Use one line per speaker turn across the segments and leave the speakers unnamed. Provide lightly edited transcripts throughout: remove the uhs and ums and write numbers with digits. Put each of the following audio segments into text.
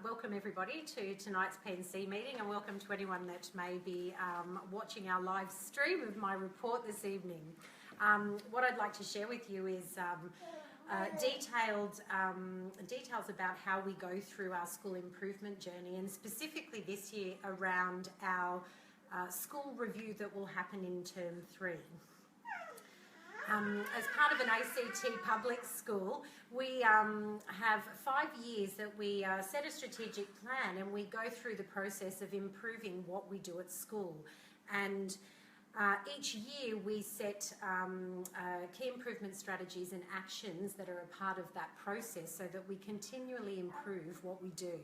Welcome everybody to tonight's P&C meeting, and welcome to anyone that may be watching our live stream of my report this evening. What I'd like to share with you is details about how we go through our school improvement journey, and specifically this year around our school review that will happen in Term 3. As part of an ACT public school, we have 5 years that we set a strategic plan, and we go through the process of improving what we do at school. And each year we set key improvement strategies and actions that are a part of that process so that we continually improve what we do.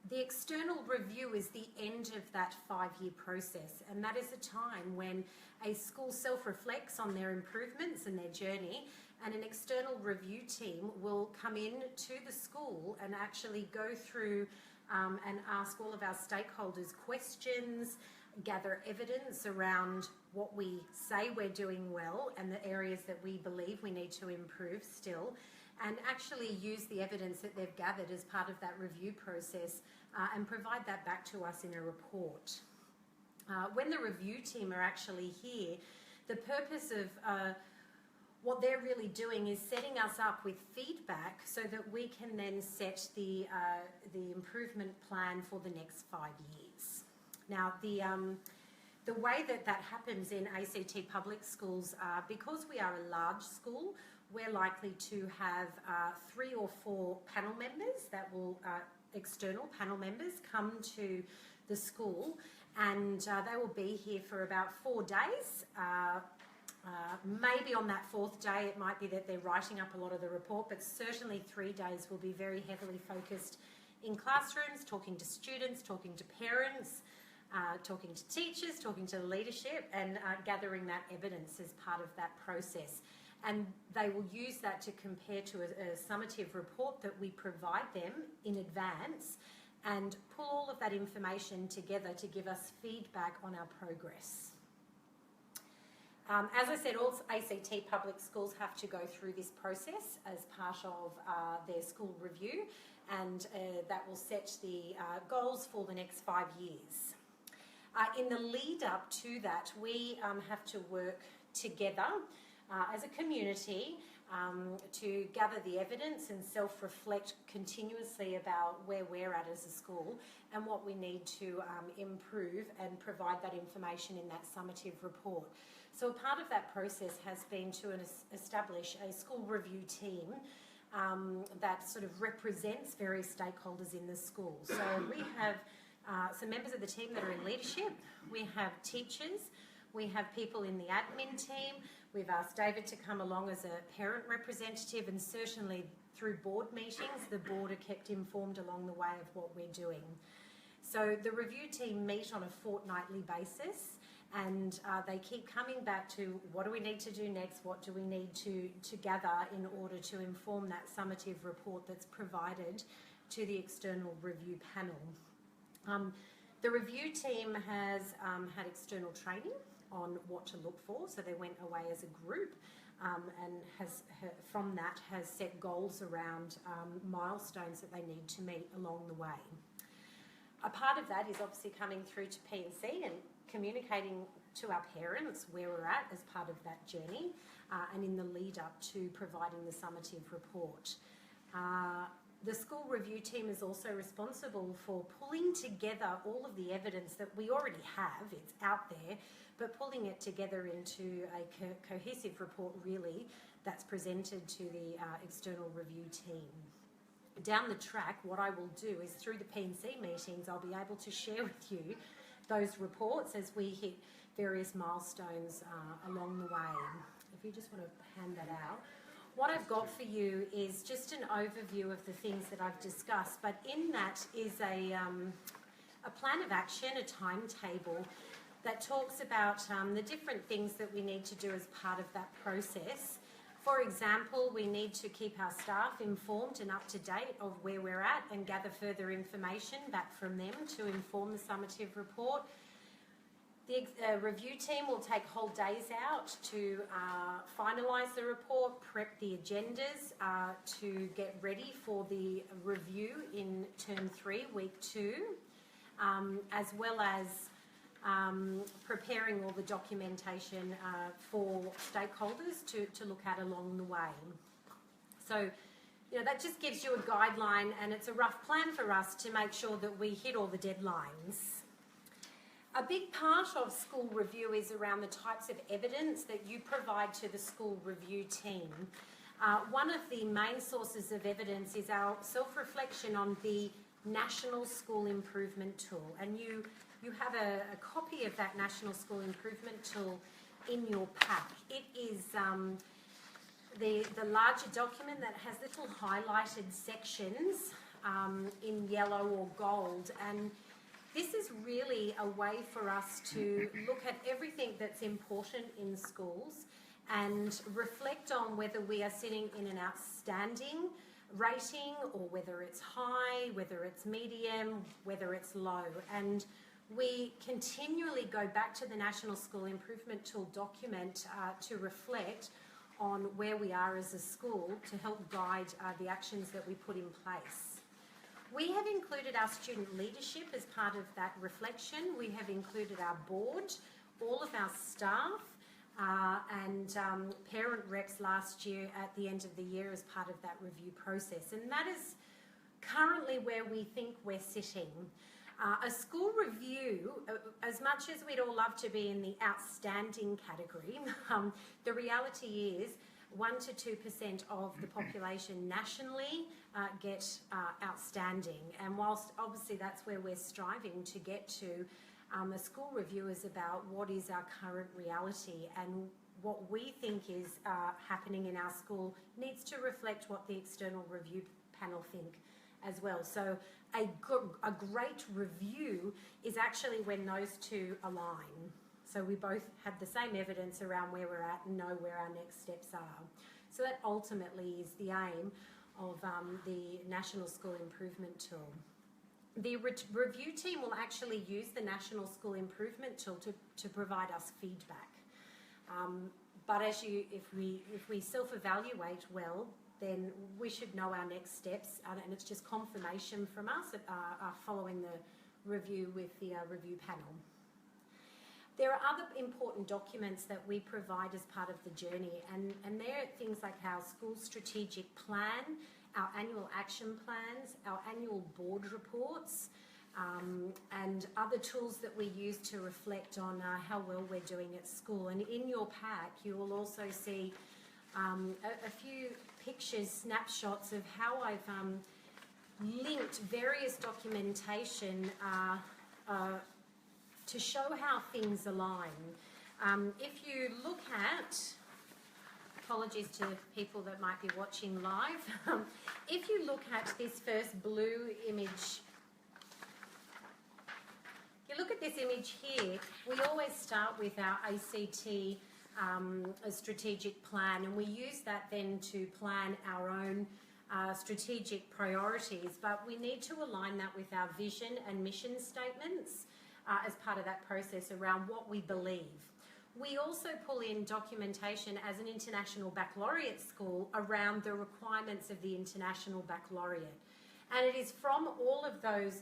The external review is the end of that 5-year process, and that is a time when a school self-reflects on their improvements and their journey, and an external review team will come in to the school and actually go through and ask all of our stakeholders questions, gather evidence around what we say we're doing well and the areas that we believe we need to improve still, and actually use the evidence that they've gathered as part of that review process and provide that back to us in a report. When the review team are actually here, the purpose of what they're really doing is setting us up with feedback so that we can then set the improvement plan for the next 5 years. Now, the way that happens in ACT public schools, because we are a large school, we're likely to have 3 or 4 panel members that will, external panel members, come to the school, and they will be here for about 4 days. Maybe on that 4th day it might be that they're writing up a lot of the report, but certainly 3 days will be very heavily focused in classrooms, talking to students, talking to parents, talking to teachers, talking to leadership, and gathering that evidence as part of that process. And they will use that to compare to a summative report that we provide them in advance, and pull all of that information together to give us feedback on our progress. As I said, all ACT public schools have to go through this process as part of their school review, and that will set the goals for the next 5 years. In the lead up to that, we have to work together as a community to gather the evidence and self-reflect continuously about where we're at as a school and what we need to improve, and provide that information in that summative report. So a part of that process has been to establish a school review team that sort of represents various stakeholders in the school. So we have some members of the team that are in leadership, we have teachers, we have people in the admin team. We've asked David to come along as a parent representative, and certainly through board meetings, the board are kept informed along the way of what we're doing. So the review team meet on a fortnightly basis, and they keep coming back to what do we need to do next, what do we need to gather in order to inform that summative report that's provided to the external review panel. The review team has had external training on what to look for, so they went away as a group and from that has set goals around milestones that they need to meet along the way. A part of that is obviously coming through to P&C and communicating to our parents where we're at as part of that journey, and in the lead up to providing the summative report. The school review team is also responsible for pulling together all of the evidence that we already have, it's out there, but pulling it together into a cohesive report really that's presented to the external review team. Down the track, what I will do is through the P&C meetings, I'll be able to share with you those reports as we hit various milestones along the way. If you just want to hand that out. What I've got for you is just an overview of the things that I've discussed, but in that is a plan of action, a timetable that talks about the different things that we need to do as part of that process. For example, we need to keep our staff informed and up to date of where we're at and gather further information back from them to inform the summative report. The review team will take whole days out to finalise the report, prep the agendas, to get ready for the review in Term 3, Week 2, as well as preparing all the documentation for stakeholders to look at along the way. So, that just gives you a guideline, and it's a rough plan for us to make sure that we hit all the deadlines. A big part of school review is around the types of evidence that you provide to the school review team. One of the main sources of evidence is our self-reflection on the National School Improvement Tool, and you have a copy of that National School Improvement Tool in your pack. It is the larger document that has little highlighted sections in yellow or gold, and this is really a way for us to look at everything that's important in schools and reflect on whether we are sitting in an outstanding rating or whether it's high, whether it's medium, whether it's low. And we continually go back to the National School Improvement Tool document to reflect on where we are as a school to help guide the actions that we put in place. We have included our student leadership as part of that reflection. We have included our board, all of our staff, and parent reps last year at the end of the year as part of that review process. And that is currently where we think we're sitting. A school review, as much as we'd all love to be in the outstanding category, the reality is 1 to 2% of the population nationally get outstanding. And whilst obviously that's where we're striving to get to, a school review is about what is our current reality, and what we think is happening in our school needs to reflect what the external review panel think as well. So a great review is actually when those two align. So we both have the same evidence around where we're at and know where our next steps are. So that ultimately is the aim of the National School Improvement Tool. The review team will actually use the National School Improvement Tool to provide us feedback. But if we self-evaluate well, then we should know our next steps, and it's just confirmation from us following the review with the review panel. There are other important documents that we provide as part of the journey, and they're things like our school strategic plan, our annual action plans, our annual board reports, and other tools that we use to reflect on how well we're doing at school. And in your pack, you will also see a few pictures, snapshots of how I've linked various documentation to show how things align. If you look at, apologies to people that might be watching live, if you look at this first blue image, if you look at this image here, we always start with our ACT a strategic plan, and we use that then to plan our own strategic priorities, but we need to align that with our vision and mission statements as part of that process around what we believe. We also pull in documentation as an international baccalaureate school around the requirements of the international baccalaureate. And it is from all of those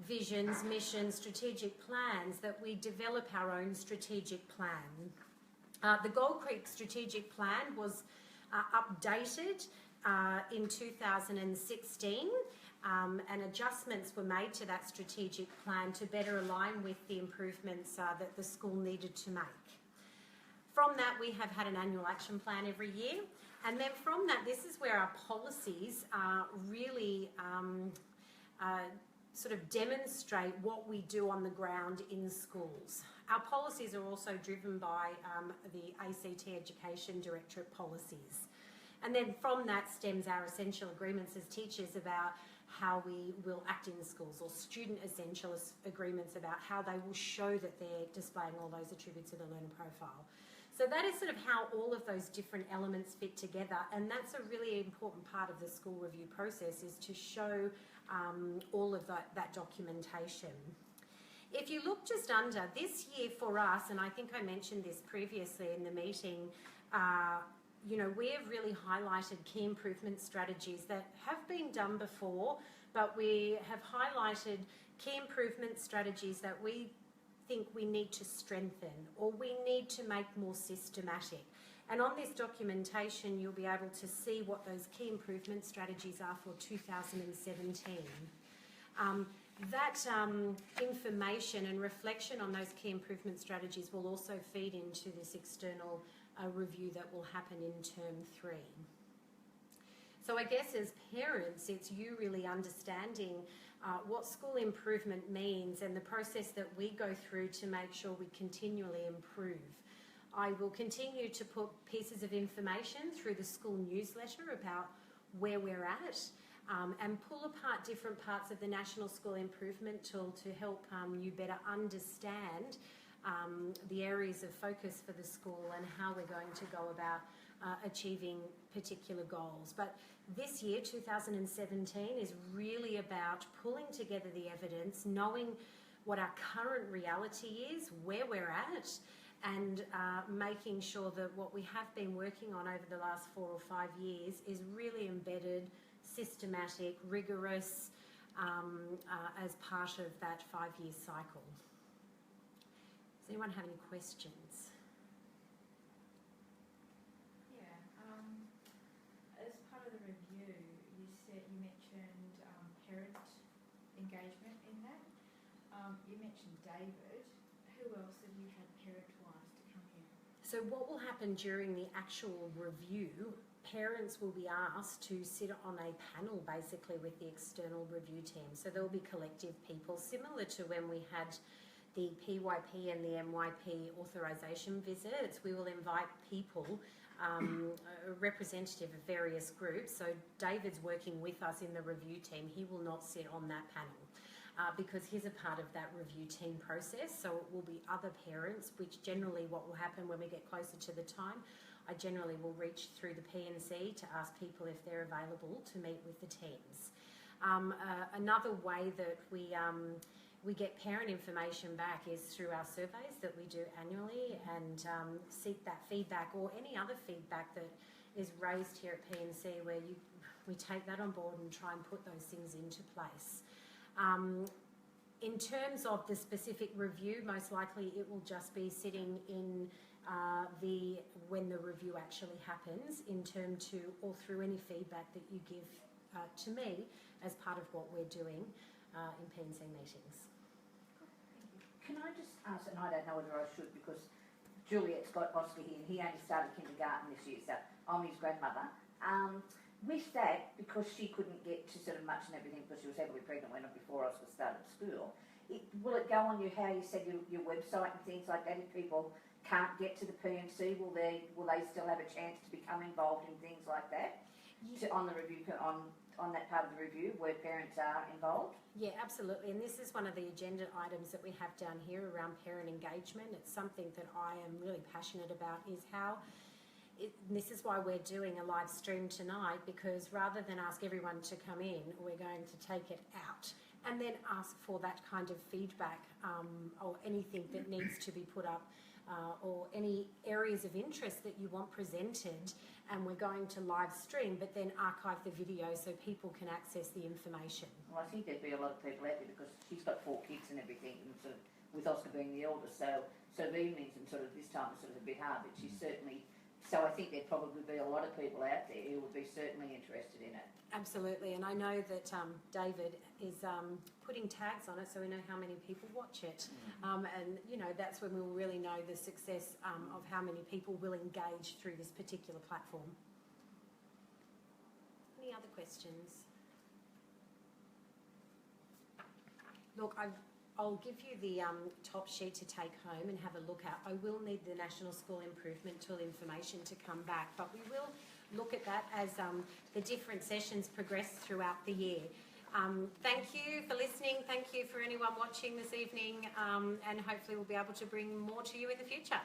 visions, missions, strategic plans that we develop our own strategic plan. The Gold Creek strategic plan was updated in 2016, and adjustments were made to that strategic plan to better align with the improvements that the school needed to make. From that, we have had an annual action plan every year, and then from that, this is where our policies really sort of demonstrate what we do on the ground in schools. Our policies are also driven by the ACT Education Directorate policies. And then from that stems our essential agreements as teachers about how we will act in schools, or student essential agreements about how they will show that they're displaying all those attributes of the learner profile. So that is sort of how all of those different elements fit together, and that's a really important part of the school review process, is to show all of that documentation. If you look just under, this year for us, and I think I mentioned this previously in the meeting, you know, we have really highlighted key improvement strategies that have been done before, but we have highlighted key improvement strategies that we think we need to strengthen or we need to make more systematic. And on this documentation, you'll be able to see what those key improvement strategies are for 2017. That information and reflection on those key improvement strategies will also feed into this external review that will happen in term 3. So I guess as parents, it's you really understanding what school improvement means and the process that we go through to make sure we continually improve. I will continue to put pieces of information through the school newsletter about where we're at and pull apart different parts of the National School Improvement Tool to help you better understand the areas of focus for the school and how we're going to go about achieving particular goals. But this year, 2017, is really about pulling together the evidence, knowing what our current reality is, where we're at, and making sure that what we have been working on over the last 4 or 5 years is really embedded, systematic, rigorous as part of that 5-year cycle. Does anyone have any questions?
As part of the review, you mentioned parent engagement in that. You mentioned David. Who else have you had parent-wise to come in?
So what will happen during the actual review, parents will be asked to sit on a panel basically with the external review team. So there will be collective people, similar to when we had the PYP and the MYP authorisation visits. We will invite people, a representative of various groups. So David's working with us in the review team. He will not sit on that panel. Because he's a part of that review team process, so it will be other parents, which generally what will happen when we get closer to the time, I generally will reach through the P&C to ask people if they're available to meet with the teams. Another way that we get parent information back is through our surveys that we do annually and seek that feedback or any other feedback that is raised here at P&C where we take that on board and try and put those things into place. In terms of the specific review, most likely it will just be sitting in when the review actually happens in term to or through any feedback that you give to me as part of what we're doing in P&C meetings.
Can I just ask, and I don't know whether I should because Juliet's got Oscar here and he only started kindergarten this year, so I'm his grandmother. With that, because she couldn't get to sort of much and everything because she was heavily pregnant before Oscar started school, will it go on how you said your website and things like that? If people can't get to the P&C, will they still have a chance to become involved in things like that? On the review, on that part of the review where parents are involved?
Yeah, absolutely. And this is one of the agenda items that we have down here around parent engagement. It's something that I am really passionate about is how this is why we're doing a live stream tonight, because rather than ask everyone to come in, we're going to take it out and then ask for that kind of feedback or anything that needs to be put up or any areas of interest that you want presented, and we're going to live stream but then archive the video so people can access the information.
Well, I think there'd be a lot of people out there because she's got 4 kids and everything, and sort of with Oscar being the eldest, so evenings and sort of this time is sort of a bit hard, but she's certainly. So I think there'd probably be a lot of people out there who would be certainly interested in it.
Absolutely, and I know that David is putting tags on it so we know how many people watch it. And, you know, that's when we'll really know the success of how many people will engage through this particular platform. Any other questions? Look, I'll give you the top sheet to take home and have a look at. I will need the National School Improvement Tool information to come back, but we will look at that as the different sessions progress throughout the year. Thank you for listening. Thank you for anyone watching this evening, and hopefully we'll be able to bring more to you in the future.